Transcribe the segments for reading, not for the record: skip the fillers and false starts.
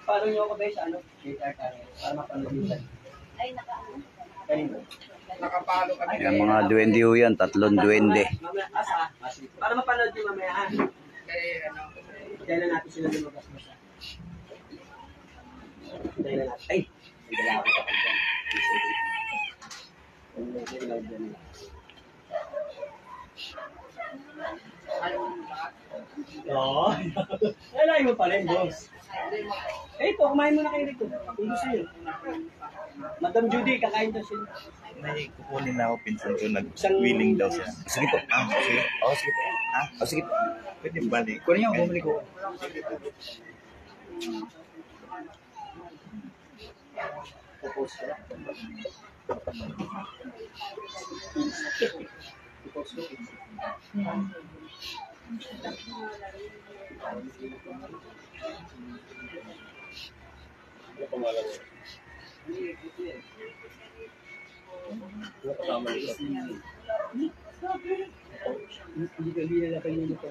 Follow niyo ako ba sa ano? Para mapanood nyo yan. Ay, naka-ano? Kanino? Nakapalo kami. Ayan, mga duwende ho yan, 3 duwende. Para mapanood nyo mamaya ha. Kaya ano. Kaya na natin sila lumabas basta. Kaya na natin. Ay! Hindi na ako kapag dyan. Oo. Alay mo pa rin, boss. Eh, ito, kumain mo na kayo rito. Kung gusto nyo. Madam Judy, kakain daw sila. May kukunin na ako, pinsan ko, nag-willing daw siya. Sige po. Sige. Oh, sige po. Ha? Oh, sige po. Pwede balik. Kunin niyo, bumalik ko. Tapos ka. Hindi na kayo nito.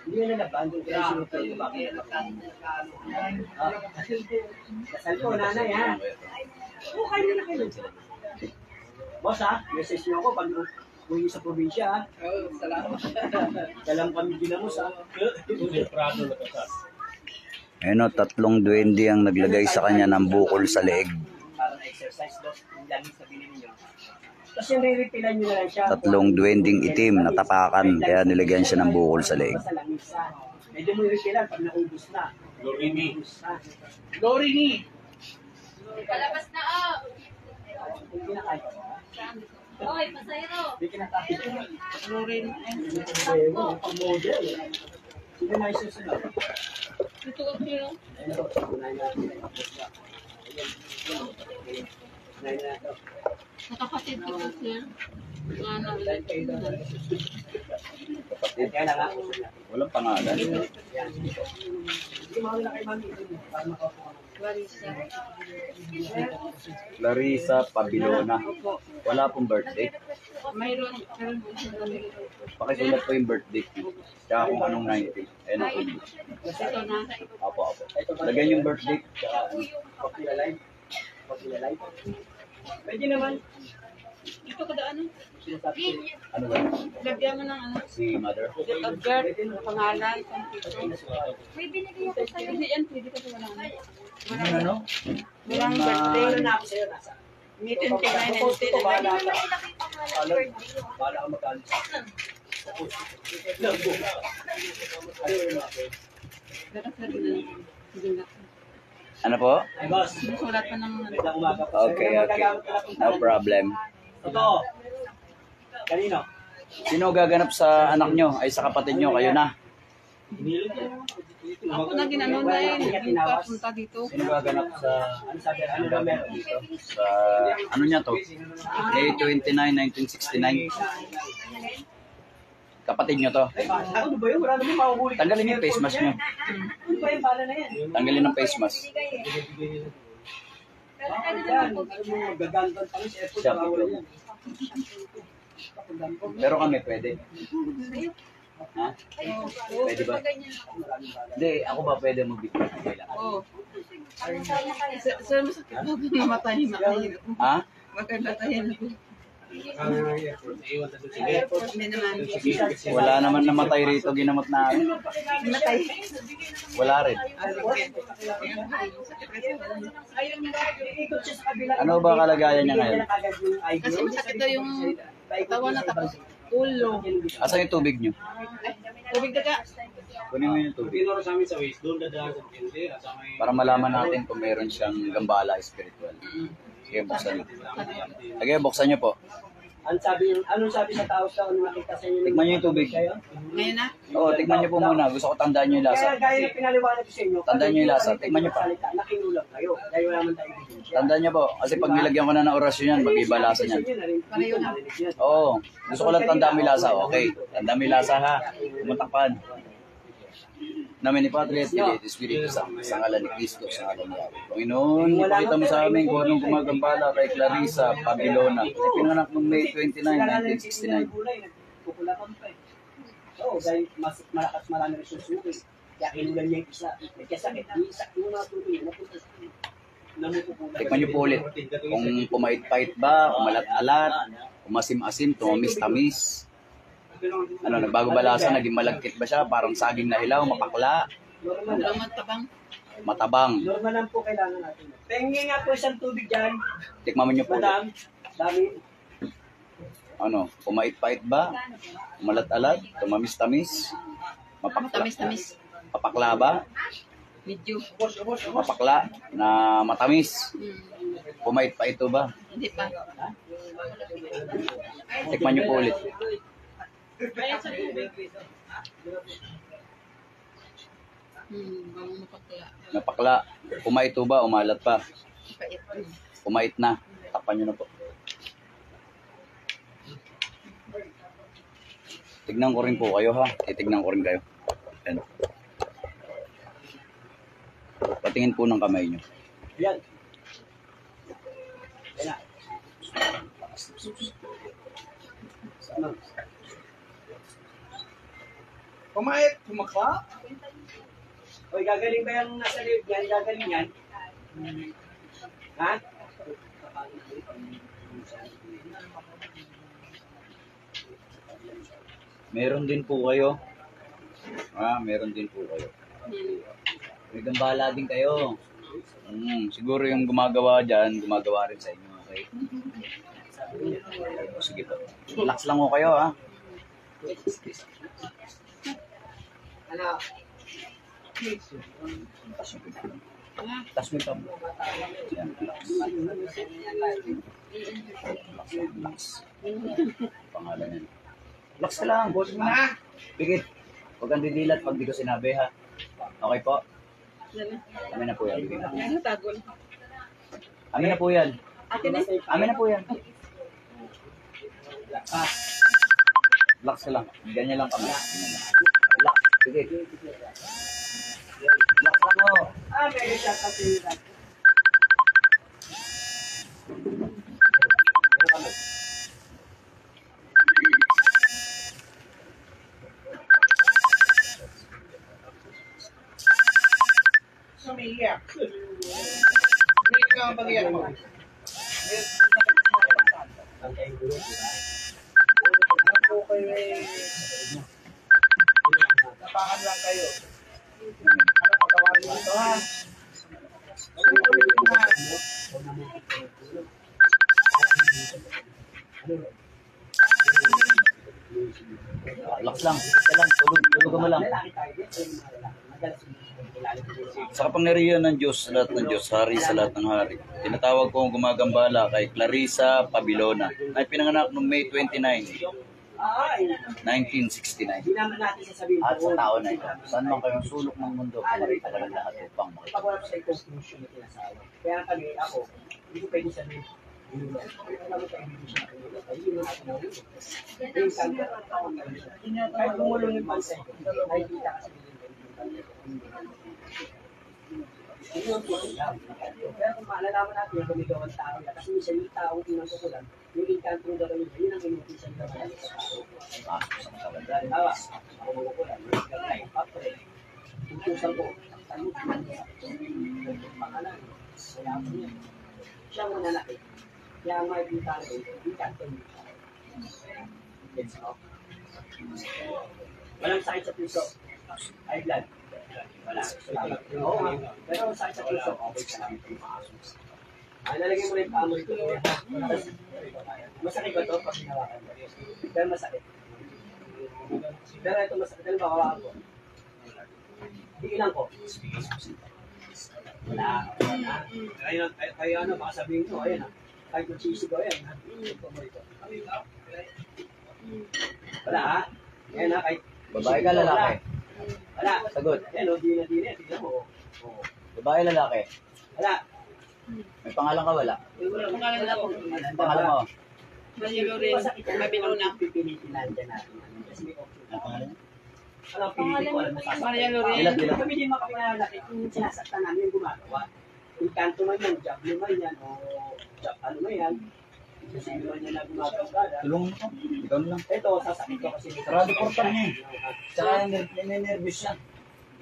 Hindi na nabandong kayo sinuto. Bakit? Kasal ko, nanay ha. Oo, kayo na kayo. Boss ha, message niyo ako pag uwi sa probinsya ha. Oh, salamat. Dalang kami ginamos ha. Ayun o, 3 duwende ang naglagay sa kanya ng bukol sa leeg. Para na-exercise dos, yung lagi sa binili niyo. Tapos yung re-repilan niyo na lang siya. 3 duwending itim na tapakan, kaya nilagyan siya ng bukol sa leeg. Basta langis ha. Medyo mo i-repilan pag naubos na. Lorini. Ha? Lorini. Palabas na, oh! Hindi kinakain. Hoy, pasayro! Hindi kinakain. Lorini. Ang pang-model. Sino na isusunod? Ito ko sino? Ayun o, unahin natin. Unahin na ito. Nakapatid ko po siya. Nga na Unahin kayo daw. Kapatid, Kaya na nga. walang pangalan. Yan. Hindi mawala kay mami. Para makakuha. Clarissa. Clarissa Pabilona. Wala pong birthday. Mayroon po siya kami. Pakisulat po yung birthday. Tsaka kung anong 90. Ayun ang tuloy. Ito na. Apo, apo. Lagyan yung birthday. Tsaka Pag-live. Pag-live. Pwede naman. Ito kada ano? ano ba? Lagyan mo ng ano? Si mother. Observe, pangalan, computer. May binigay ako sa'yo. Hindi yan, pwede kasi wala na. Ano? Walang birthday. Wala na ako sa'yo. Nasa. May 29 and Ito, bahala 10. ka. Bahala ka mag-alis. Ano po? Ay, boss. Sulat pa ng ano. Magandang umaga po. Okay, okay. No problem. Totoo. Kanino? Sino gaganap sa anak nyo? Ay sa kapatid nyo? Kayo na. Ako na ginano na yun. Hindi pa punta dito. Sino gaganap sa Ano sabi? Ano na meron dito? sa ano niya to? May 29, 1969. Kapatid nyo to. Ay, ano ba yun? Wala naman mahuhuli. Tanggalin yung face mask nyo. Ano ba yung bala na yan? Tanggalin ng face mask. Yan. Ano mo, gagantan pa rin sa airport. Siya, Wala yan. Pero kami pwede. Ha? Pwede ba? Hindi, ako ba pwede mag-bigay? Oo. Sir, masakit na ako namatay na kayo. Ha? Magkagatayan ako. Hindi naman. Wala naman namatay rito, ginamot na Namatay. wala rin. Ikot siya sa kabila. Ano ba kalagayan niya ngayon? Kasi masakit daw yung katawan na tapos ulo. Asan yung tubig nyo? Tubig daga. Kunin mo yung tubig. Tinuro sa amin sa waist, doon dadaan sa tindi. Para malaman natin kung meron siyang gambala spiritual. Sige, buksan nyo. Sige, buksan nyo po. Anong sabi sa tao sa ano nakita sa inyo? Tikman nyo yung tubig. Ngayon na. Oo, tikman nyo po muna. Gusto ko tandaan nyo yung lasa. Kaya gaya na pinaliwanag ko sa inyo. Tandaan nyo yung lasa. Tikman nyo pa. Nakinulang kayo. Dahil wala man tayo ebidensya. Tandaan nyo po. Kasi pag nilagyan ko na ng orasyon yan, mag-iba lasa niyan. Pareho na. Oo. Gusto ko lang tandaan mo yung lasa. Okay. Tandaan mo yung lasa ha. Pumuntakpan. Namin ni Padre at Espiritu Espiritu sa ngalan ni Cristo, sa ngalan ni Yahweh. Panginoon, ipakita mo sa amin kung anong gumagambala kay Clarissa Pabilona. Pinanganak noong May 29, 1969. Oo, dahil mas malakas marami rin susuki. Kaya kinulan niya yung isa. May kasakit. Yung isa, yung mga tuloy, napunta sa namupupulan. Tikman niyo po ulit. Kung pumait-pait ba, umalat-alat, umasim-asim, tumamis-tamis. Ano, nagbago ba lasa? Naging malagkit ba siya? Parang saging na hilaw, mapakla, Normal lang. matabang. Normal lang po kailangan natin. Pengi nga po isang tubig dyan. Tikman niyo po ulit. Madam, dami. Ano, pumait-pait ba? Umalat-alat, tumamis-tamis, mapakla. Tamis-tamis. Papakla ba? Medyo. Mapakla na matamis. Pumait-pait to ba? Hindi pa. Tikman niyo po ulit. Bawang mapakla. Napakla. Pumait to ba? Umalat pa. Pait. Pumait na. Takpan niyo na po. Tignan ko rin po kayo ha. Titignan ko rin kayo. Ayan. Patingin po ng kamay niyo. Yan. Yan na. Ano? Pumait, pumakla. Oy, gagaling ba yung nasa live yan? Gagaling yan? Ha? Meron din po kayo. Meron din po kayo. May gambala din kayo. Siguro yung gumagawa dyan, gumagawa rin sa inyo. Okay? Sige po. Relax lang ko kayo ha. Ano? Tas mo ito. Yan, relax. Relax. Pangalan yan. Relax ka lang. Boss mo na. Pigit. Huwag kang didilat pag di ko sinabi ha. Okay po? Amin na po yan. Ano tagol? Amin na po yan. Akin na. Amin na po yan. Relax ka lang. Ganyan lang kami. Ganyan lang. Relax. Pigit. Relax lang mo. May shot out sa'yo lang. Sumiyak. Hindi ka mag-iyak mo. Ano po kayo eh. Tapakan lang kayo. Ano patawarin mo ito ha? Ulit mo ha. Relax lang. Relax lang. Tulog mo lang. Sa kapangyarihan ng Diyos, sa lahat ng Diyos, hari sa lahat ng hari. Tinatawag ko ang gumagambala kay Clarissa Pabilona, ay pinanganak noong May 29, 1969. Hindi naman natin sasabihin. At sa taon na ito, saan man kayong sulok ng mundo, kumarita ka ng lahat upang makita. Pag wala ko sa conclusion na tinasawa. Kaya kami, ako, hindi ko pwede sabihin. Kahit bumulong yung pansin, nakikita kasi pero kung maalalaman natin yung gumigawa ng tao kasi minsan yung taong pinasukulan, yung inkantong gawin niya, yun ang inutusan ng mga tao. Halimbawa, ako magukulan, yung gagay, papre, tutusan ko, tanong, pangalan, wala ko niya. Siya ang mananakit. Kaya ang makikita rin, inkantong niya. Gets mo? Walang sakit sa puso. High blood. Wala. Oo nga. Pero ang sakit sa puso, okay ka lang. Nalagay mo rin pa mo ito. Masakit ba ito pag hinawakan mo? Pero masakit. Pero ito masakit. Ano ba kawakan ko? Iilan ko? Wala. Kaya ano, baka sabihin ko, ayan. Kahit kung sisig ko, ayan. Wala ha? Ayan ha, kahit Babae ka, lalaki? wala. Sagot. Ayan o, di na. Tignan mo. Babae, lalaki? Wala. May pangalan ka, wala? Pangalan na po. Ang pangalan mo? Malilo rin. Mabiluna. Pipilitin natin natin. Kasi may option. Ang pangalan? Alam, pilitin ko alam mo. Maria Loren. Ilan, ilan? Kami din makapilalaki kung sinasaktan namin yung gumagawa. Yung kanto man yan, job naman yan, o job ano man yan. Kasi naman niya na gumagawagada. Tulungan mo ko. Ikaw na lang. Ito, sasakit ko kasi. Sarado portal niya eh. Tsaka nervous siya.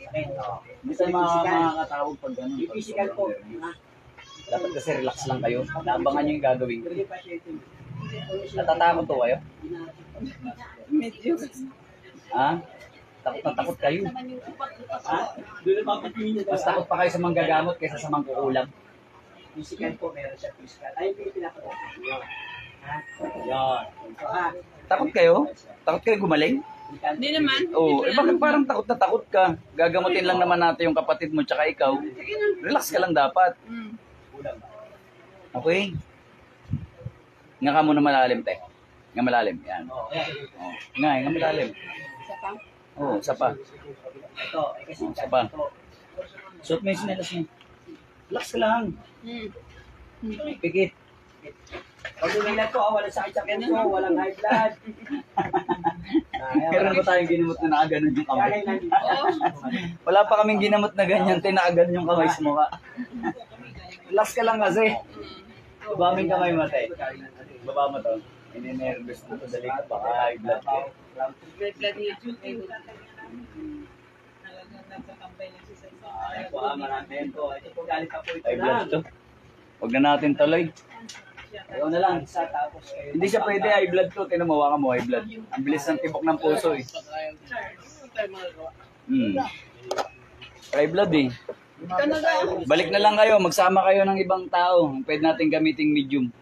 Sakit, oo. Hindi tayo makakatawag pag gano'n. Yung physical ko. Ha? Dapat kasi relax lang kayo. Abangan niyo yung gagawin ko. Hindi pa siya ito. Natatakot to kayo? Medyo. Ha? Takot na takot kayo. Ha? Doon na papatingin niya. Mas takot pa kayo sa manggagamot kaysa sa mangkukulam. Physical po, meron siya physical. Ay, yung pinapagawa. Yun. Ha? Yun. Ito, ha? Takot kayo? Takot kayo gumaling? Hindi naman. Oo. Eh bakit parang takot na takot ka? Gagamutin lang naman natin yung kapatid mo tsaka ikaw. Relax ka lang dapat. Mm. Okay? Nga ka muna malalim, te. Nga malalim. Yan. Oo, yan. Oh. Nga malalim. Isa pa? Oo, isa pa. Ito, eh kasi Isa pa. ito. Suot mo yung sinelas mo. Relax ka lang. Mm. Pigit. Pag umilat ko, walang sakit sa puso, walang high blood. Meron ba tayong ginamot na nakaganon yung kamay? Kaya nandito. Wala pa kaming ginamot na ganyan, tinaagan yung kamay sa mukha. Relax ka lang kasi. Baba mo yung kamay mo, te. Baba mo to. Ininervous na to. Dali ka baka high blood ka. May blood niya. Ay po, marami po. Ito po galing pa po ito High blood lang. to. Huwag na natin tuloy. Ayaw na lang, isa tapos kayo. Hindi siya pwede high blood to. Tinawakan mo high blood. Ang bilis ng tibok ng puso eh. High blood eh. Ikaw na daw. Balik na lang kayo. Magsama kayo ng ibang tao. Pwede natin gamiting medium.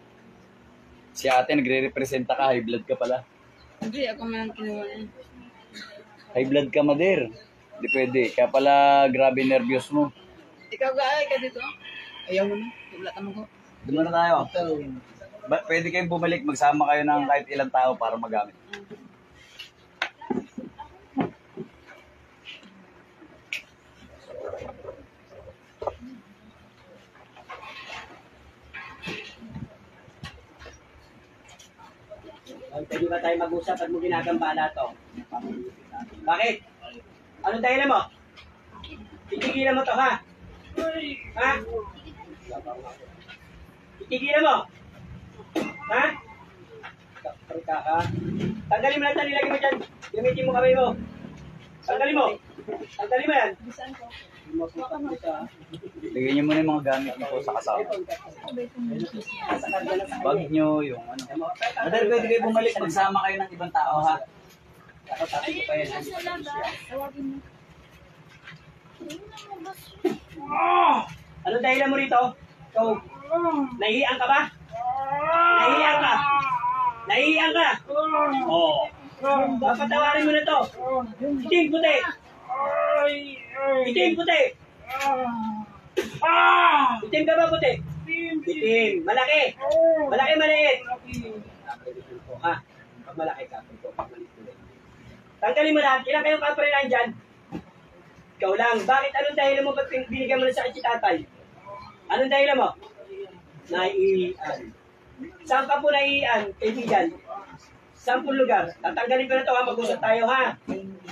Si ate nagre-representa ka. High blood ka pala. Hindi, ako man ang kinuha niya. High blood ka, Mader. Hindi pwede. Kaya pala grabe nervyos mo. Ikaw gaay ka dito? Ayaw mo na. Wala ka mo ko. Doon na tayo. Pwede kayong bumalik. Magsama kayo ng kahit ilang tao para magamit. Pwede ba tayo mag-usap at mo ginagambala to? Bakit? Anong dahilan mo? Titigilan mo to, ha? Ha? Titigilan mo? Ha? Karika ka? Tanggalin mo lang ito, nilagay mo dyan. Gamitin mo kamay mo. Tanggalin mo. Tanggalin mo yan. Lagyan niyo muna yung mga gamit niyo po sa kasama. Bag niyo, yung ano. Mader, pwede kayo bumalik. Magsama kayo ng ibang tao, ha? Tapos ko pa yan. Anong dahilan mo rito? So, nahihiyan ka ba? Nahihiyan ka? Nahihiyan ka? Oo. Papatawarin mo na to. Itim puti. Itim puti. Itim ka ba puti? Itim. Malaki. Malaki, maliit. Ha? Pag malaki ka, pag maliit. Tanggalin mo lahat. Ilan kayong kapre na dyan? Ikaw lang. Bakit? Anong dahilan mo ba't binigyan mo ng sakit si tatay? Anong dahilan mo? Naiiyan. Saan ka po naiiyan, kaibigan? 10 lugar. Tatanggalin ko na ito ha. Mag-usap tayo ha.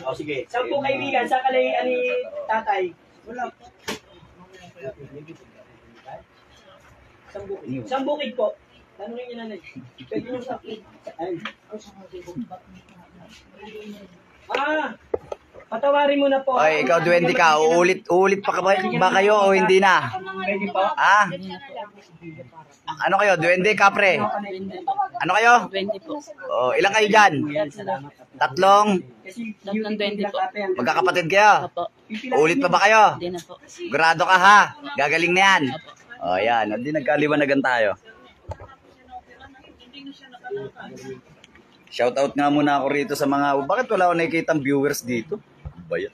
O sige. 10 kaibigan. Saan ka naiiyan ni tatay? Wala. Isang bukid po. Tanungin niyo nanay. Pwede nyo sa akin. Patawarin mo na po. Ay, ikaw, duwende ka. Uulit pa ba kayo o hindi na? Pwede po. Ah? Ano kayo? Duwende, kapre? Ano kayo? 20 po. Oh, ilang kayo dyan? Salamat. Tatlong? Kasi Tatlong 20 po. Magkakapatid kayo? Opo. Ulit pa ba kayo? Hindi na po. Grado ka ha? Gagaling na yan. O, yan. Hindi nagkaliwanagan tayo. Shoutout nga muna ako rito sa mga... Bakit wala ako nakikitang viewers dito? Ba yan?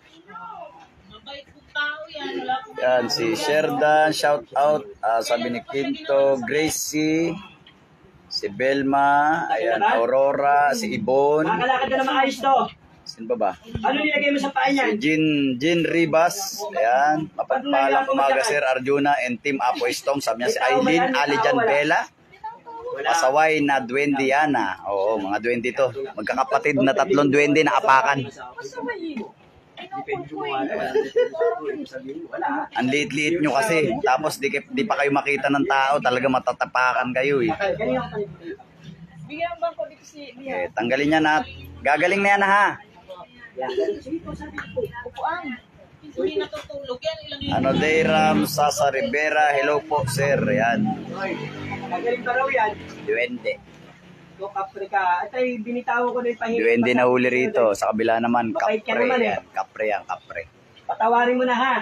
Yan, si Sherdan, shoutout. Sabi ni Quinto, Gracie, si Belma, ayan, Aurora, si Ibon. Makakalakad ka na maayos to. Sino ba? Ano nilagay mo sa paa Si niyan? Jin Ribas, ayan, mapagpalang umaga Sir Arjuna and Team Apo Istong. Sabi niya si Aileen Alijan Bella. Pasaway na duwende yan. Oo, mga duwende to. Magkakapatid na 3 duwende na apakan. Hindi pwede gumawa. Wala. Sabihin mo, wala. Ang liit-liit nyo kasi. Tapos di pa kayo makita ng tao. Talaga matatapakan kayo eh. Ganyan ako panigpita. Bigyan ang bangko dito si Lia. Okay, tanggalin niya na. Gagaling na yan ha. Yan, ganun. Sige po, sabi ko. Upuan. Hindi natutulog yan. Ilang Ano day Ram Sasa Rivera. Hello po sir. Yan. Oy, gagaling pa raw yan. Duwende. Go kapre ka. At ay binitawan ko na yung pahinga. Duwende na huli rito. Sa kabila naman. Mabait ka Kapre naman eh. yan. Kapre yan. Kapre. Patawarin mo na ha.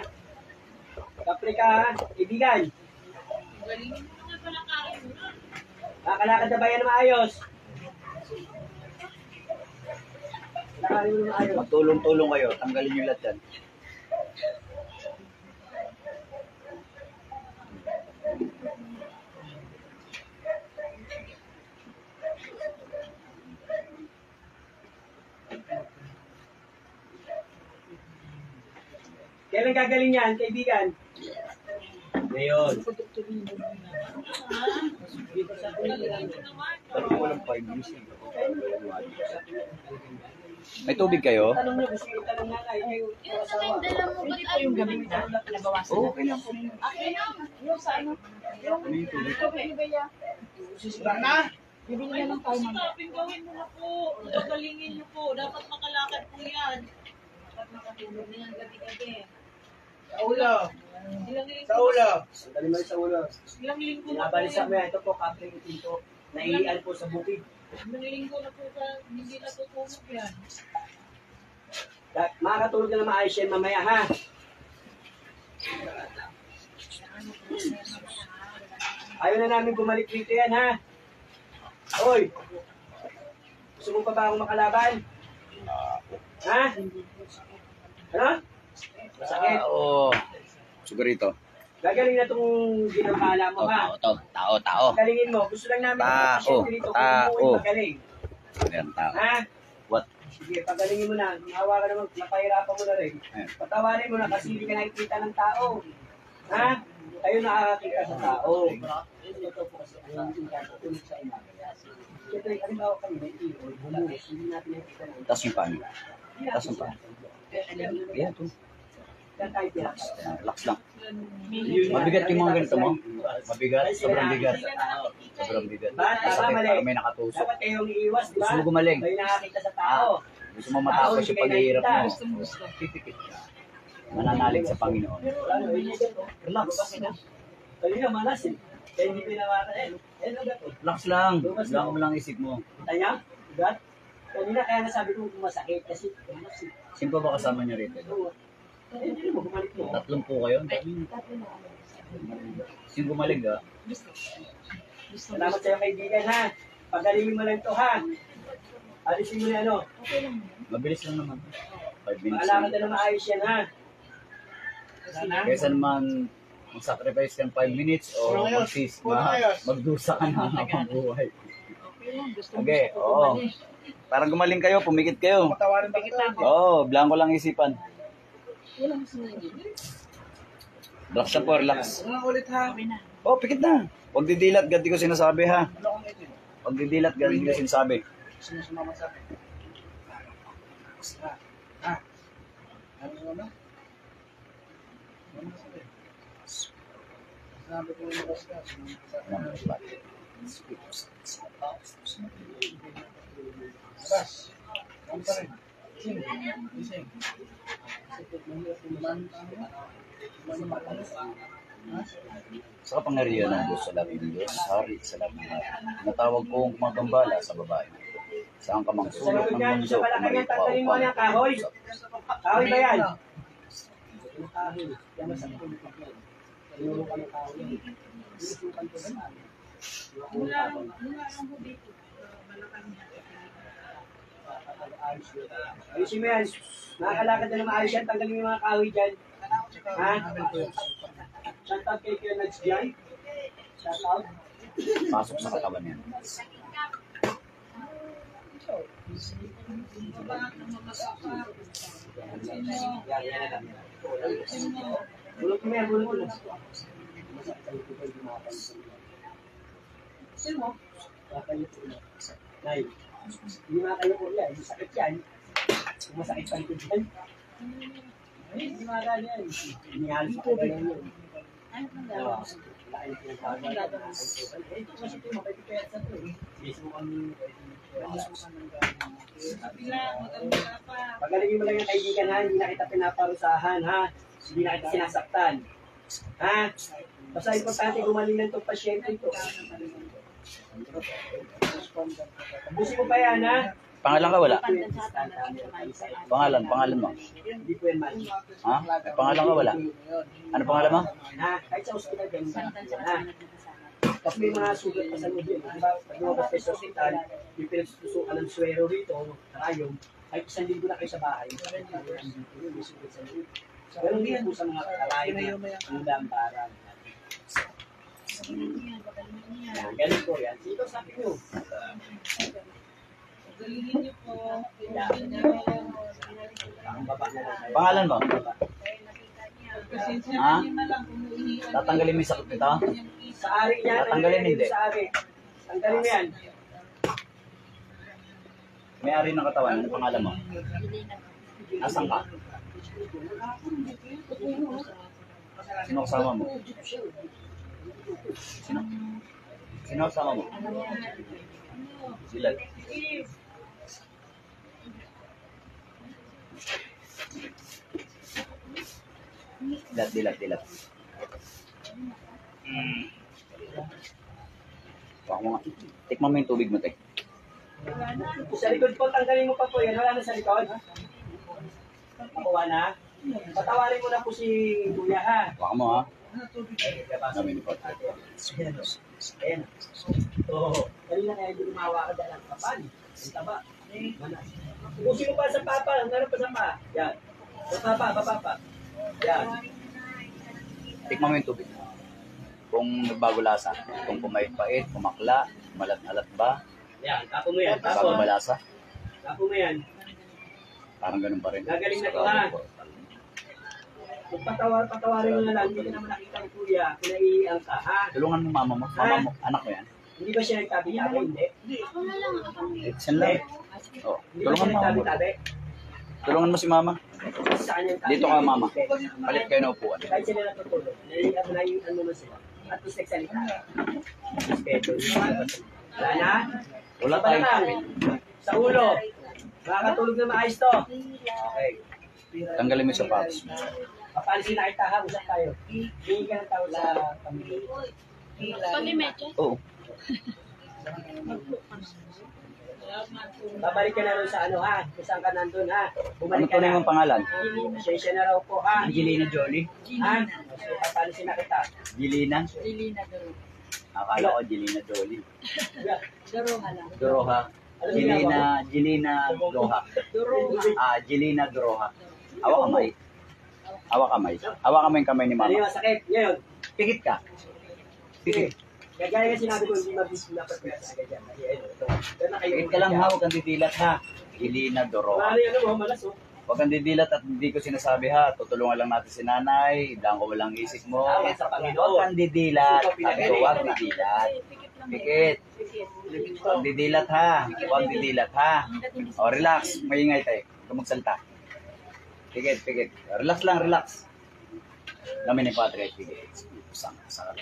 Kapre ka ha. Ibigan. Nakalakad na ba yan na maayos? Nakakalin mo na maayos. Magtulong-tulong kayo. Tanggalin nyo lahat yan. Kailan gagaling yan, kaibigan? Ngayon. May tubig kayo? Tanong niyo, gusto yung tanong nga kayo. dala mo ba ito yung gabi na nabawasan Oo, na? okay lang. Okay lang. Yung sa ano? Yung Bibaya. Sisira na. Bibili na lang tayo man. Stopin, gawin mo na po. Pagalingin niyo po. Dapat makalakad po yan. Dapat makatulog na yan gabi-gabi. Sa ulo. Ilang linggo, Sa ulo. Sandali mo sa ulo. ilang linggo na po Binabalisan yan. mo yan. Ito po, kapring itinto. Naiian po sa bukid. Ilang linggo na po ka, hindi natutulog yan. Makakatulog ka na maayos yan mamaya, ha? Ayaw na namin bumalik dito yan, ha? Hoy! Gusto mo pa ba akong makalaban? Ha? Ano? Masakit. Oo. Sigurito. Gagaling na itong ginapala mo, ha? Tao. Galingin mo. Gusto lang namin Tao. dito. Kung Tao. umuwi, magaling. Ayan, tao. Ha? What? Sige, pagalingin mo na. Hawa ka naman, napahirapan mo na rin. Ayan. Patawarin mo na kasi hindi ka nakikita ng tao. Ha? Kayo nakakakita sa tao. Ito po kasi ang tulog sa ina. Siyempre, halimbawa kami, hindi, bumuhos, hindi natin nakikita ng Tapos yung paano? Tapos yung paano? Ayan, ito. Kaya tayo pinaka. Relax lang. Mabigat yung mga ganito mo? Mabigat? Sobrang bigat. Sobrang bigat. Masakit para may nakatusok. Dapat kayong iiwas, di ba? Gusto mo gumaling? Kayo nakakita sa tao. Gusto mo matapos yung paghihirap mo. Gusto. Mananalig sa Panginoon. Ano, Relax. kayo nga malas eh. Kaya hindi pinawatan eh. Ano ba ito? Relax lang. Lang mo lang isip mo. Kita niya? Ugat? Kanina kaya nasabi ko kung masakit kasi mas eh. Sino pa ba kasama niyo rito? Eh, hindi mo bumalik mo. Tatlong po kayo? Sino gumaling ka? Salamat sa'yo kaibigan ha. Pagalingin mo lang ito ha. Alisin mo na ano. Mabilis lang naman. 5 minutes. Maalaman na maayos yan ha. Kaysa naman mag-sacrifice ka ng 5 minutes o magdusa ka na habang buhay. Okay, oo. Parang gumaling kayo, pumikit kayo. Patawarin ba kita? Oo, blanco lang isipan. Relax na po, relax. Una ulit ha. Oh, pikit na. Huwag didilat, ganti ko sinasabi ha. Ano kong itin? Huwag didilat, ganti ko sinasabi. Gusto mo sumama sa akin? Ha? Ano sumama? Sumama sa akin. Sabi ko yung labas ka. Sumama sa akin. Labas. Ano pa rin? Sing. Sing. Sa kapangyarihan ng Diyos sa labi ng Diyos, hari sa labi ng hari. Natawag kong magambala sa babae. Saan ka mang Sa sulok ng loob yan, mundo, sa palakay kumalit yan, ka tatanin mo upang niya kahoy. Kahoy ba yan? Kahoy. Yan masakit yung likod yan. Tinulong ka ng kahoy. Tinutukan ko na. Mula lang po dito. Balakang niya. Ayusin mo yan. Nakakalakad na ng maayos yan. Tanggalin mo yung mga kahoy dyan. Ha? Shout out kay Kuya Nads dyan. Shout out. pasok sa katawan yan. Bulot mo yan, bulot mo. Sino mo? Kakayo po na. Nay, hindi makakayo po yan. Masakit yan. Kung masakit pa likod yan. Ay, hindi marami yan. Inihalis ko ba yun? Ano pang Dalawa. gagawin? Ito kasi ito, mapipipesa ito eh. Mismo kami, Bila, mag-alala pa. Pagalingin mo lang yung kaibigan ha, hindi na kita pinaparusahan ha. Hindi na kita sinasaktan. Ha? Basta importante gumaling ng itong pasyente ito. Tapusin mo pa yan ha. Pangalan ka wala? Pangalan mo. Hindi ko yan man. Ha? Pangalan ka wala? Ano pangalan mo? Ha? Kahit sa ospital din. Ha? Tapos may mga sugat pa sa loob yun. Diba? Pag lumabas kayo sa ospital, yung pinagsusukan ng swero rito, karayong, kahit 1 linggo na kayo sa bahay, may sugat sa loob. Ganun din po sa mga karayong na ang barang. Yan, ganun po yan. Sito sabi nyo. Galingin niyo po. Ang baba na lang. Pangalan mo? Pasensya Ha? niyo na lang kung uhihiyan. Tatanggalin mo yung sakit nito? Sa ari yan. Tatanggalin, hindi. Sa ari. Tanggalin mo yan. May-ari ng katawan. Ano pangalan mo? Nasaan ka? Sino kasama mo? Sino? Sino kasama mo? Sila. Dilat. Baka mo nga. Tikman mo yung tubig mo, tek. Sa likod po, tanggalin mo pa po yan. Wala na sa likod. Pakuha na. Patawarin mo na po si Kuya ha. Baka mo, ha? Namin po. Ayan. Oo. Kanina kaya hindi lumawa ka dahil ang kapal. Ang taba. Manas. Pusin mo pa sa papa. Meron pa sa pa. Yan. Sa papa. Yan. Tikman mo yung tubig. Kung nagbago lasa. Kung pumait-pait, pumakla, malat-alat ba, Yan. Tapo mo yan. bago ba lasa? Tapo mo yan. Parang ganun pa rin. Gagaling na to, ha? Kung patawarin mo na lang, hindi ka naman nakita ng Kuya. Pinaiiang ka, ha? Tulungan mo mama mo. Mama mo, anak mo yan. Hindi ba siya nagtabi-tabi? Hindi. Yan lang. Oh, Hindi ba tulungan siya mo mama mo. nagtabi-tabi? Tulungan mo si mama. Sa kanya yung Dito ka mama. Palit kayo na upuan. Kahit sila natutulog, naiiyan mo na sila. At least nagsalita. Schedule. Wala na? Wala Sa balakang. tayo. Sa ulo. Makakatulog na maayos to. Okay. Tanggalin mo yung sapatos mo. Papalisin na kita ha, usap tayo. Hingi ka ng tao sa pamilya. Oo. Babalik ka na rin sa ano ha, kung saan ka nandun ha. Ano Bumalik ka tunay na. mong pangalan? Pasensya na raw po ha. Angelina Jolie? Ha? So, papalisin na kita. Gilina? Lilina Doro. Akala ko Angelina Jolie. Doroha lang. Doroha. Gilina Doroha. Doroha. Gilina Doroha. Hawak kamay. Hawak kamay. Hawak kamay yung kamay ni Ano mama. yung sakit? Ngayon, Pikit ka. Pikit. gagaya nga sinabi ko, hindi mabis dapat kaya sa agad yan. Kasi ano, ito. Pero na kayo. Pikit ka lang ha, huwag kang didilat ha. Gilina Doroha. Ano yung ano mo, malas oh. Huwag kang didilat at hindi ko sinasabi ha. Tutulungan lang natin si nanay. Daan ko walang isip mo. Tama sa Panginoon. Huwag kang didilat. Sabi ko, huwag didilat. Pikit. Huwag didilat ha. Huwag didilat ha. O, relax. Maingay tayo. Huwag kang magsalita. Pikit. Relax lang, relax. Kami ni Patrick. Pikit. Sang kalang.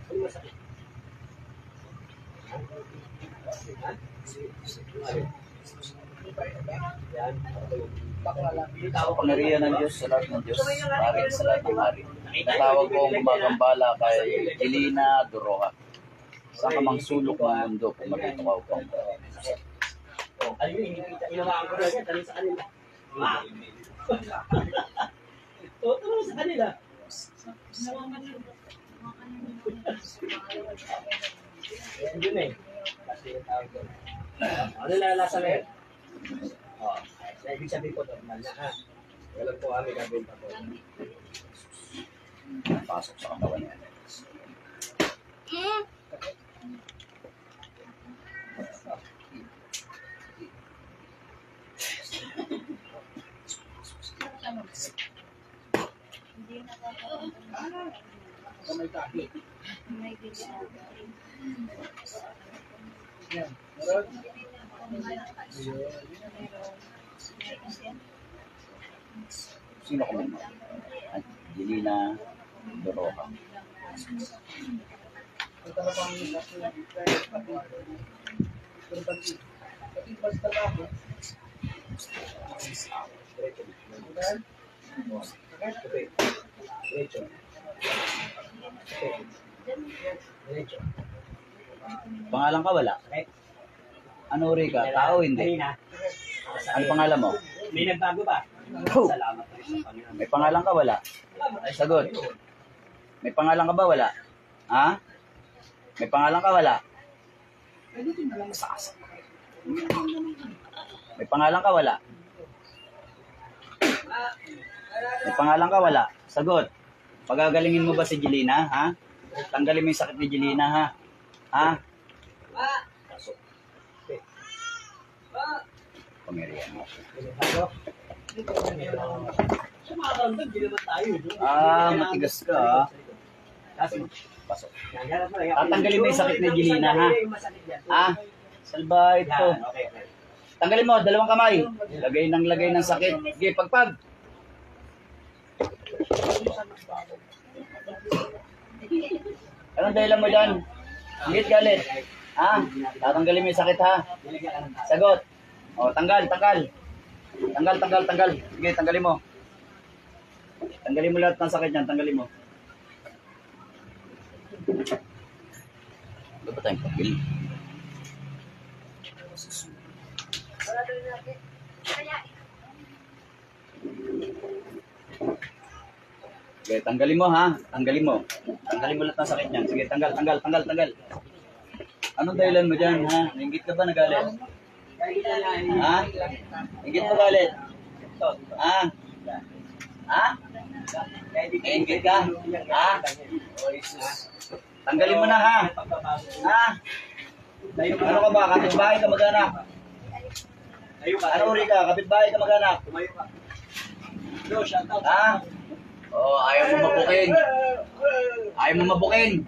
Ano masakit? Yan. Sa pangyarihan ng Diyos, sa lahat ng Diyos, hari sa lahat ng hari. Natawag ko ang gumagambala kay Gilina Doroha. Sa kamang sulok ng mundo, pumatito ka upang. Oh, ayun yung hinipita. Inawaan ko na yan. Tanong sa kanila. Tanong sa kanila. Yan yun eh. Kasi yung tawag doon. Ano lalasa na yun? Oh, sa ibig sabihin ko, normal na ha. Walang po kami gagawin pa po. Pasok sa katawan niya. may kahit. May bigyan. Yan. Meron? Sino ka muna? Angelina Doroca. Ang talagang pati basta ako. Diretso. Diretso. Pangalan ka wala? Ano uri ka? Tao hindi? Kanina. Ano pangalan mo? May nagbago ba? Oh. Salamat po sa Panginoon. May pangalan ka wala? Ay, sagot. May pangalan ka ba wala? Ha? May pangalan ka wala? May pangalan ka wala? May pangalan ka wala? Sagot. Pagagalingin mo ba si Jelina, ha? Tanggalin mo yung sakit ni Jelina, ha? Ha? Pamirihan mo. Sumakakanta, hindi naman tayo. Matigas ka, ha? Pasok. Tatanggalin mo yung sakit ni Jelina, ha? Ha? Salba ito. Tanggalin mo, dalawang kamay. Lagay ng sakit. Sige, pagpag. Anong dahilan mo dyan? Ingit galit. Ha? Tatanggalin mo yung sakit, ha? Sagot. O, tanggal. Tanggal. Sige, tanggalin mo. Tanggalin mo lahat ng sakit niyan. Tanggalin mo. Ano ba tayong pagbil? Sige, tanggalin mo, ha? Tanggalin mo lahat ng sakit niyan. Sige, tanggal. Anong dahilan mo dyan, ha? Nainggit ka ba nagalit? Ha? Nainggit mo galit? Ha? Ha? Nainggit ka? Ha? Oh, Jesus. Tanggalin mo na, ha? Ha? Ano ka ba? Kapitbahay ka mag-anak? Ano uri ka? Kapitbahay ka mag-anak? Ha? Oh, ayaw mo mabukin.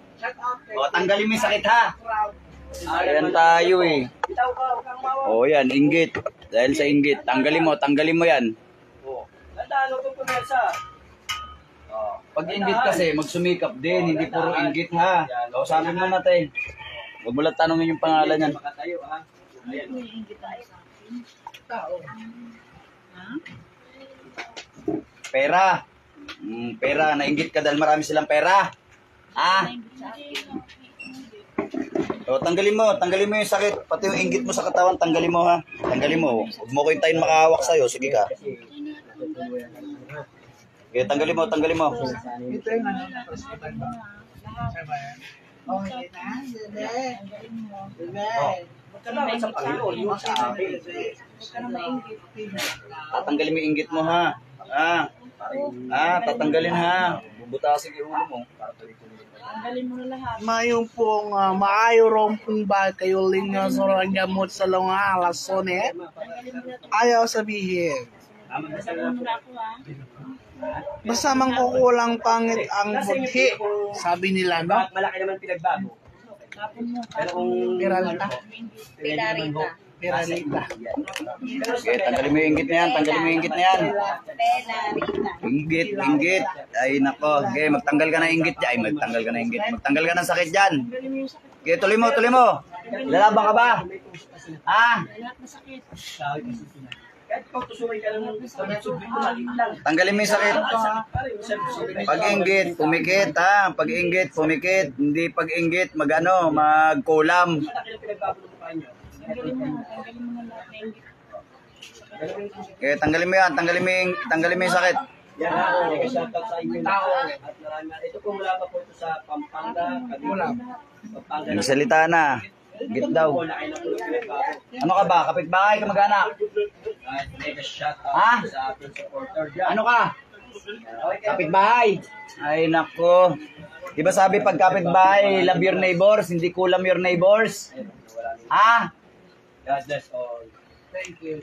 Oh, tanggalin mo yung sakit, ha? Ayan tayo, eh. Oh, yan, inggit. Dahil sa inggit. Tanggalin mo yan. Ano po pumesa? Pag inggit kasi, magsumikap din. Hindi puro inggit, ha? Kausapin mo natin. Huwag mo lang tanongin yung pangalan yan. Makatayo, ha? Ayan. Pera. Pera. Nainggit ka dahil marami silang pera. Ha? O, tanggalin mo yung sakit. Pati yung inggit mo sa katawan, tanggalin mo, ha? Tanggalin mo. Huwag mo ko hintayin makahawak sa'yo. Sige ka. Okay, tanggalin mo. Ito yung ano. Okay na. Salamat sa Panginoon. Yung sa amin. Tatanggalin mo yung inggit mo, ha? Tatanggalin, ha? Bubutasin yung ulo mo. Tanggalin mo na lahat. Mayroon pong maayorong pong ba kayo linya sa gamot sa mga alason ayaw sabihin. Tanggalin mo na ako, ha? Basta mangkukulang pangit ang budhi. Sabi nila, no? Malaki naman pinagbago. Tapon mo. Pero kung Piralita. Pilarita. Piralita. Okay, tanggalin mo yung inggit na yan. Pilarita. Inggit. Ay, nako. Okay, magtanggal ka ng inggit dyan. Magtanggal ka ng sakit dyan. Okay, tuloy mo. Lalaban ka ba? Ha? Lahat masakit. kahit ikaw tusukin ka lang subject mo maliit lang. Tanggalin mo yung sakit. Pag-inggit, pumikit, ha? Pag-inggit, pumikit. Hindi pag-inggit, magkulam. Malaki lang pinagbago ng mukha niyo. Tanggalin mo na lahat na inggit. Okay, tanggalin mo yan. Tanggalin mo yung sakit. Yan ako, shoutout sa inyo tao. At marami. Ito po mula pa po ito sa Pampanga, Cavite. Pampanga. Nagsalita na. Git daw. Laki na po ng pinagbago. Ano ka ba? Kapitbahay ka mag-anak? At mega shoutout Ha? sa ating supporter dyan. Ano ka? Kapitbahay. Ay, nako. Di ba sabi pag kapitbahay, love your neighbors, hindi kulam your neighbors? Ha? God bless all. Thank you.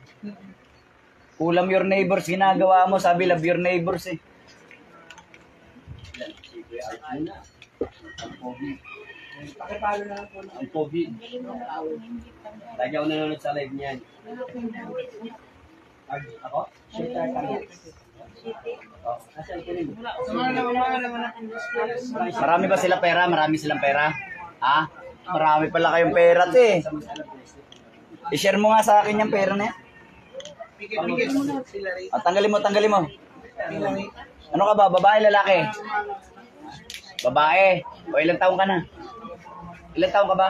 Kulam your neighbors, ginagawa mo, sabi love your neighbors eh. Si Kuya Arjun na. Ang pogi. Pakipalo na lang po. Ang pogi. Lagi ako nanonood sa live niyan. Ako? Shooter kami. Oh, asan ko rin? Marami ba sila pera? Marami silang pera? Ha? Marami pala kayong pera, te. I-share mo nga sa akin yung pera na yan. Pigil mo na sila rin. Tanggalin mo, tanggalin mo. Ano ka ba? Babae, lalaki? Babae. O ilang taong ka na? Ilang taong ka ba?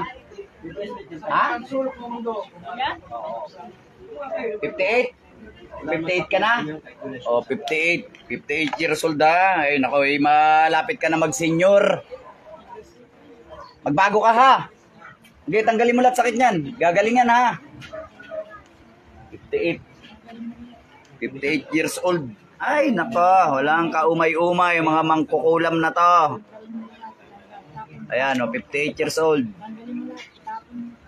Ha? Ang sulok mo mundo. 58? 58 ka na? O, 58. 58 years old ha. Ay, nako, malapit ka na mag-senior. Magbago ka ha. Hindi, tanggalin mo lahat sakit niyan. Gagalingan ha. 58. 58 years old. Ay, nako, walang kaumay-umay, mga mangkukulam na to. Ayan, 58 years old.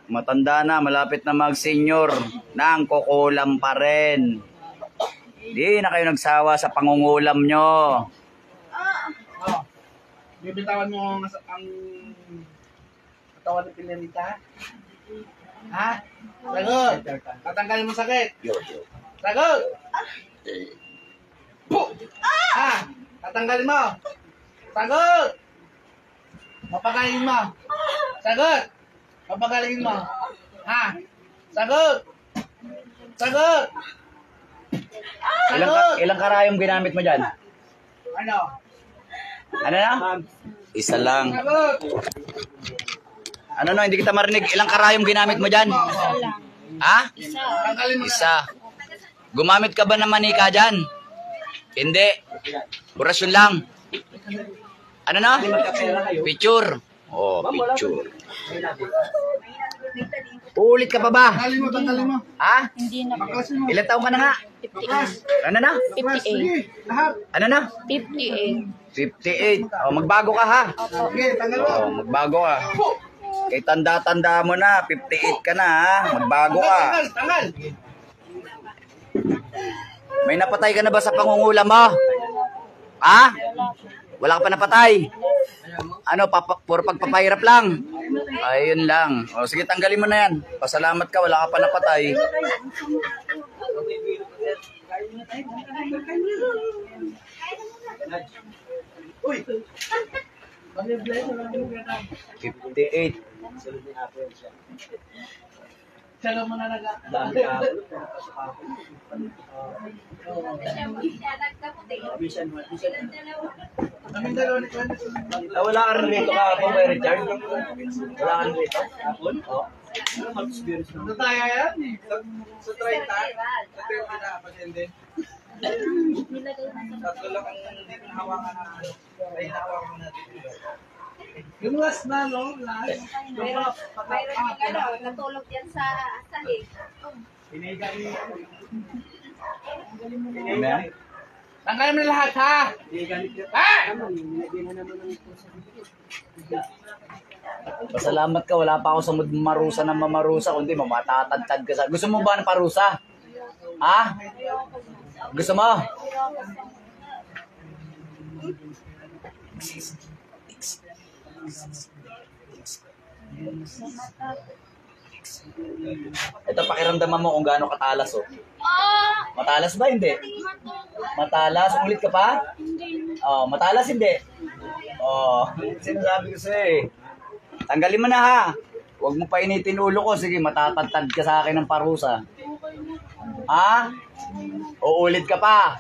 Matanda na, malapit na mag-senior. Nang kukulam pa rin. Di na kayo nagsawa sa pangungulam nyo. Oh. Bibitawan mo ang katawan ni Pilarita. Ha? Sagot. Tatanggalin mo sakit. Sagot. Ha? Tatanggalin mo. Sagot. Mapagaling mo. Sagot. Mapagaling mo. Ha? Sagot. Sagot. Ilang karayom ginamit mo dyan? Ano? Ano na? Isa lang. Sagot. Ano no, hindi kita marinig. Ilang karayom ginamit mo dyan? Ha? Tanggalin mo na. Isa. Gumamit ka ba ng manika dyan? Hindi. Orasyon lang. Ano na? Picture. Oh, picture. Ulit ka pa ba? Tanggalin mo. Ha? Hindi na po. Baklasin mo. Ilang taong ka na nga? 58. Ano na? 58. Sige, lahat. Ano na? 58. 58. Oh, magbago ka ha. Sige, tanggal mo. Oh, magbago ka. Kay tanda-tanda mo na, 58 ka na ha. Magbago ka. Tanggal. May napatay ka na ba sa pangungulam mo? Ha? Wala ka pa napatay? Ano, puro pagpapahirap lang? Ayun lang. O, sige, tanggalin mo na yan. Pasalamat ka, wala ka pa napatay. Uy! 58. Salo mo na naga. Dami ka. Kaming dalawa ni Kwan. Wala ka rin rito ka po kay Richard? Wala ka rin rito? Hapon? Oo. Ano mag-experience naman? Sa tayo yan. Sa 30. Sa 30 na pasyente. Tatlo lang ang hindi ko nahawakan na ano. Ay, nahawakan mo natin. Yung last na, no? Last. Mayroon natulog yan sa sahig. Amen? Tanggalin mo na lahat, ha? Hindi ganit yun. Ha? Hindi na naman ang Pasalamat ka, wala pa ako sa marusa ng mamarusa, kundi mamatatagtad ka sa... Gusto mo ba ng parusa? Ha? Gusto mo? Ito, pakiramdaman mo kung gaano katalas, oh. Matalas ba? Hindi. Matalas? Ulit ka pa? Oh, matalas hindi. Oh, sinasabi ko sa'yo eh. Tanggalin mo na ha. Huwag mo pa initin ulo ko. Sige, matatagtad ka sa akin ng parusa. Ha? O ulit ka pa?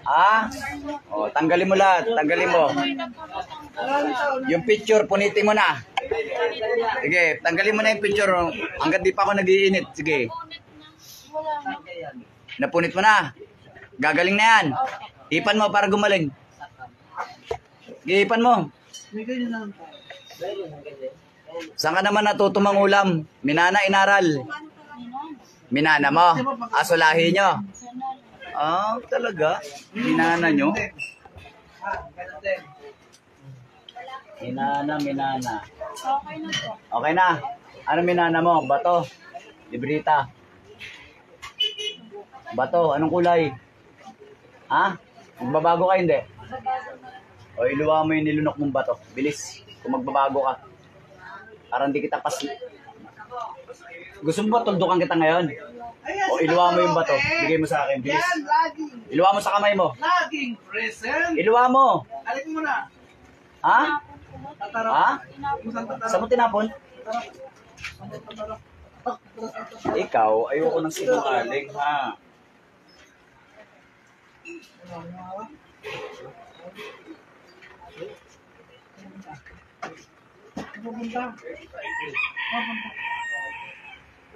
Ha? O, tanggalin mo lahat. Tanggalin mo. Yung picture, punitin mo na. Sige, tanggalin mo na yung picture. Hanggat di pa ako nag-iinit. Sige. Napunit mo na. Gagaling na yan. Ipan mo para gumaling. Ipan mo. Saan ka naman natuto mangulam? Minana inaral. Minana mo? Asulahi nyo? Ah, talaga? Minana nyo? Minana. Okay na. Ano minana mo? Bato? Librita? Bato? Anong kulay? Ha? Magbabago ka hindi? O iluwa mo yung nilunok mong bato. Bilis. Kung magbabago ka. Para hindi kita Gusto mo ba tuldukan kita ngayon? O iluwa mo yung bato. Bigay mo sa akin. Bilis. Yan, laging. Iluwa mo sa kamay mo. Laging present. Iluwa mo. Alik mo na. Ha? Tatarap. Ha? Isang tatarap. Saan mo tinapon? Tatarap. Ikaw, ayoko ng sinungaling, ha?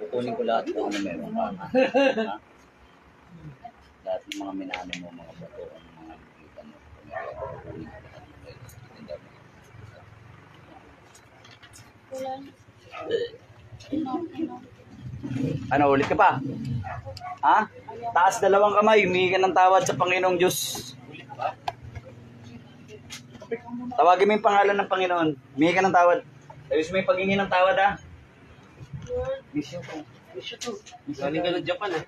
Kukunin ko lahat kung ano meron ka. Ha? Lahat ng mga minano mo, mga bato, mga nakikita mo. Kukunin ko lahat. Ano, ulit ka pa? Ha? Taas dalawang kamay, humingi ka ng tawad sa Panginoong Diyos. Tawagin mo yung pangalan ng Panginoon. Humingi ka ng tawad. Ayos mo yung paghingi ng tawad, ha? Miss you too. Galing ka ng Japan, ha?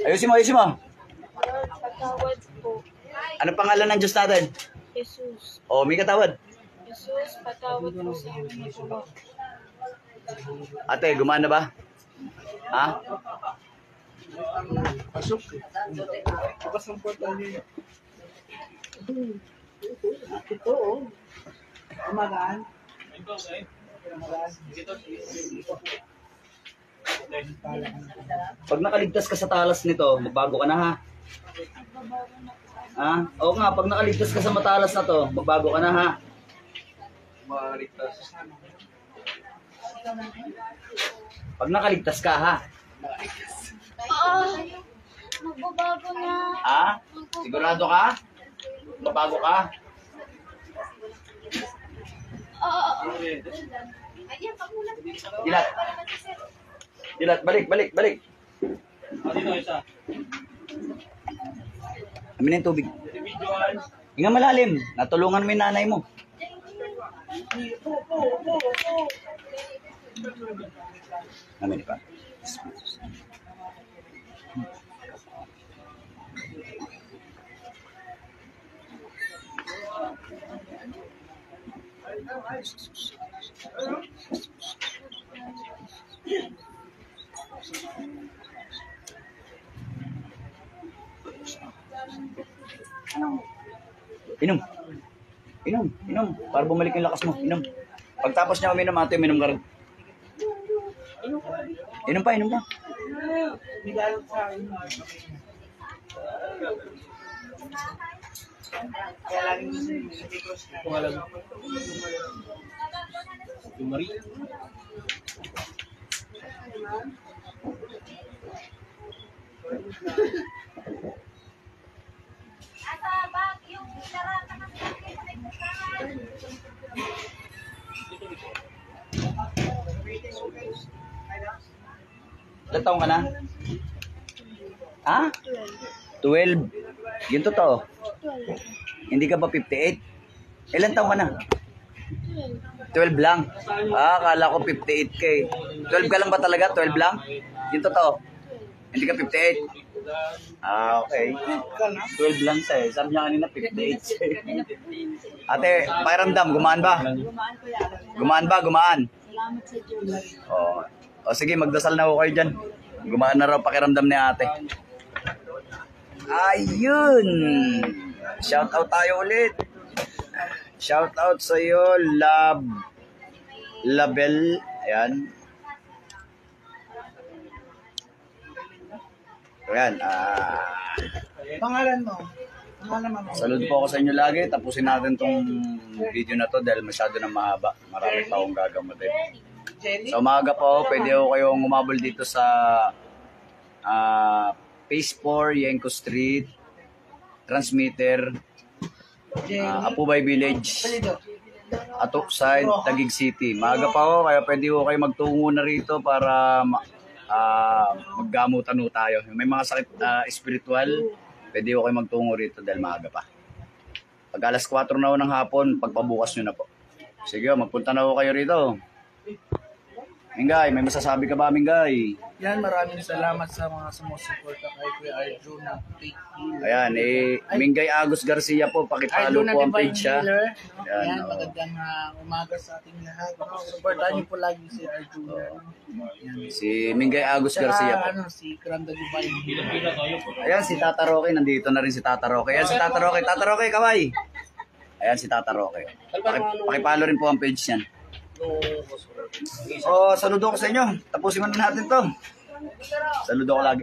Ayusin mo. Patawad po. Ano pangalan ng Diyos natin? Jesus. O, humingi ka tawad. Jesus, patawad po sa amin na po. Ate, gumana ba? Ha? Pasok. Bukas ang portal niyo. Ito, oh. Umagaan. Pag nakaligtas ka sa talas nito, magbago ka na, ha? Ha? Oo nga, pag nakaligtas ka sa matalas na to, magbago ka na, ha? Pag nakaligtas ka, ha? Magbabago na. Ha? Sigurado ka? Magbago ka? Dilat, balik. Amin yung tubig. Hinga malalim. Natulungan mo yung nanay mo. Amin pa. Inom. Para bumalik yung lakas mo. Inom. Pagtapos niya uminom, ate, uminom ka rin. Inom pa. Nilalot sa akin. Kaya laging sa Picos na. Ilan taong ka na? Ha? 12. Yung totoo. Hindi ka ba 58? Ilan taong ka na? 12 lang. Akala ko 58K. 12 ka lang ba talaga? 12 lang? Yung totoo. Hindi ka 58? Okay. 12 lang siya eh. Sabi niya kanina 58 siya eh. Ate, pakiramdam, gumaan ba? Gumaan. Salamat sa Diyos. O sige, magdasal na ako kayo dyan. Gumaan na raw pakiramdam ni ate. Ayun! Shout out tayo ulit. Shout out sa iyo, Label. Ayan. Ayan. Pangalan mo? Salud po ako sa inyo lagi. Tapusin natin tong video na to dahil masyado na mahaba. Marami pa akong gagamutin. Sa umaga po, pwede ko kayong umabol dito sa Phase 4, Yenko Street, Transmitter, Apubay Village, Atukside, Taguig City. Maaga pa ako, kaya pwede ko kayo magtungo na rito para maggamutan tayo. May mga sakit spiritual, pwede ko kayo magtungo rito dahil maaga pa. Pag alas 4 na ng hapon, pagpabukas nyo na po. Sige, magpunta na kayo rito. Mingay, may masasabi ka ba, Mingay? Yan, maraming salamat sa mga sumusuporta kay Kuya Arjun na Faith Healer. Ayan, Mingay Agus Garcia po, pakipalo Arjun na po ang Divine page siya. Healer. Yan, Yan, oo. magandang umaga sa ating lahat. Supportahan niyo po lagi si Arjun. Yan. Si Mingay Agus Garcia po. Si Kranda Divine Healer. Ayan, si Tata Roque, nandito na rin si Tata Roque. Ayan, si Tata Roque. Tata Roque, kaway! Ayan, si Tata Roque. Pakipalo rin po ang page niyan. Saludo ko sa inyo. Tapusin mo na natin to. Saludo ko lagi.